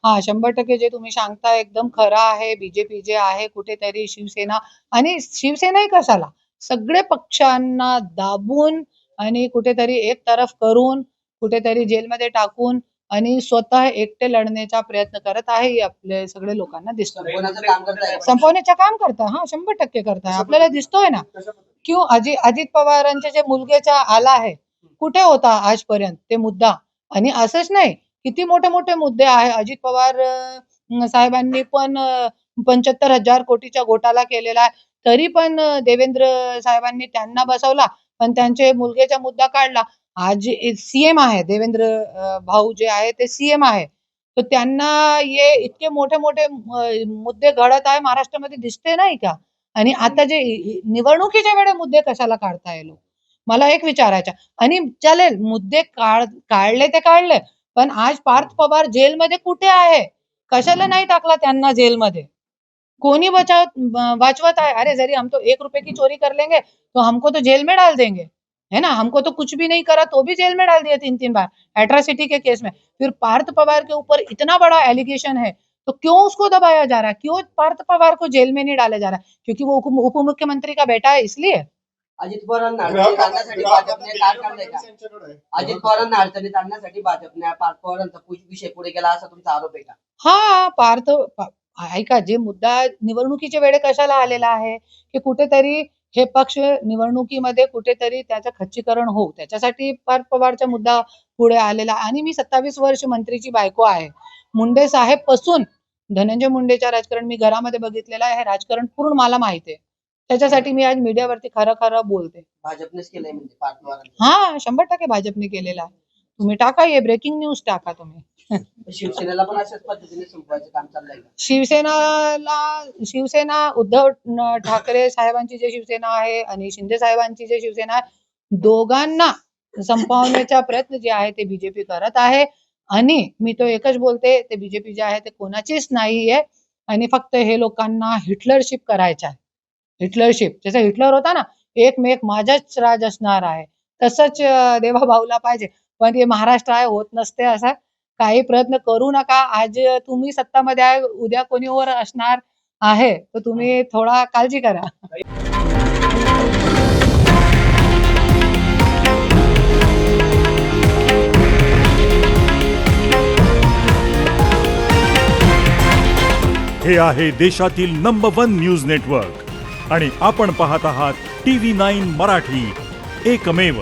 हां, 100% जे तुम्ही सांगताय एकदम खरं आहे. बीजेपी जे आहे कुठेतरी शिवसेना आणि शिवसेनाही कशाला, सगळे पक्षांना दाबून आणि कुठेतरी एक तरफ करून, कुठेतरी जेलमध्ये टाकून आणि स्वतः एकटे लढण्याचा प्रयत्न करत आहे, हे आपले सगळे लोकांना दिसतं. संपवण्याचं काम करताय का? संपवण्याचं काम करताय. हां, 100% करताय. आपल्याला दिसतोय ना. क्यों अजित पवारांचे जे मुलगेचा आला आहे, कुठे होता आजपर्यंत ते मुद्दा? आणि असंच नाही, किती मोठे-मोठे मुद्दे आहे. अजित पवार साहेबांनी पण 75,000 कोटीचा घोटाळा केलेला आहे. तरी पण देवेंद्र साहेबांनी त्यांना बसवला, पण त्यांचे मुलगेचा मुद्दा काढला. आज सीएम आहे देवेंद्र भाऊ जे आहे ते सीएम आहे. तर त्यांना हे इतके मोठे-मोठे मुद्दे घडत आहे महाराष्ट्रामध्ये दिसते नाही का? आणि आता जे निवडणुकीच्या वेळी मुद्दे कशाला काढताय लोक? मला एक विचारायचं आणि चालेल मुद्दे काढले ते काढले. पण आज पार्थ पवार जेलमध्ये कुठे आहे? कशाला नाही टाकला त्यांना जेलमध्ये? कोणी वाचवत आहे? अरे जरी हम तो 1 रुपए की चोरी कर लेंगे, तो हमको तो जेल में डाल देंगे, है ना? हमको तो कुछ भी नहीं करा तो भी जेल में डाल दिया 3-3 बार, एट्रोसिटी के केस में। फिर पार्थ पवार के ऊपर इतना बड़ा एलिगेशन है, तो क्यों उसको दबाया जा रहा है? क्यों पार्थ पवार को जेल में नहीं डाला जा रहा है? क्योंकि वो उप मुख्यमंत्री का बेटा है इसलिए? अजित पवारांना अडचणीत आणण्यासाठी भाजपने काय काढलंय का? अजित पवारांना अडचणीत आणण्यासाठी भाजपने पार्थ पवारांचा विषय पुढे केला असा तुमचा आरोप आहे का? हां, ऐका जे मुद्दा निवडणुकीच्या वेळी कशाला आलेला आहे, की कुठेतरी हे पक्ष निवडणुकीमध्ये कुठेतरी त्याचं खच्चीकरण होऊ त्याच्यासाठी पार्थ पवारचा मुद्दा पुढे आलेला आणि मी 27 वर्ष मंत्रीची बायको आहे. मुंडे साहेब पासून धनंजय मुंडेचं राजकारण मी घरामध्ये बघितलेलं आहे. हे राजकारण पूर्ण मला माहिती आहे. त्याच्यासाठी मी आज मीडियावरती खरं-खरं बोलते. भाजपनेच केलंय म्हणजे पार्थ पवारांनी. हां, 100% भाजपने केलेला आहे. तुम्ही टाका हे ब्रेकिंग न्यूज टाका तुम्ही. शिवसेनेला पण अशाच पद्धतीने संपवायचं काम चाललंय का? शिवसेना उद्धव ठाकरे साहेबांची जी शिवसेना आहे आणि शिंदे साहेबांची जी शिवसेना आहे, दोघांना संपवण्याचा प्रयत्न जे आहे ते बीजेपी करत आहे आणि मी तो एकच बोलते ते बीजेपी जे आहे ते कोणाचीच नाहीये आणि फक्त हे लोकांना हिटलरशिप करायचं आहे. हिटलरशिप जसा हिटलर होता ना, एक में एक माझाच राज असणार आहे. तसंच देवाभाऊला पाहिजे. पण हे महाराष्ट्र आहे होत नसते असं. काही प्रयत्न करू नका. आज तुम्ही सत्तामध्ये आहे, उद्या कोणी वर असणार आहे. तर तुम्ही थोडा काळजी करा. हे आहे देशातील नंबर 1 न्यूज नेटवर्क आणि आपण पाहत आहात TV9 मराठी, एकमेव.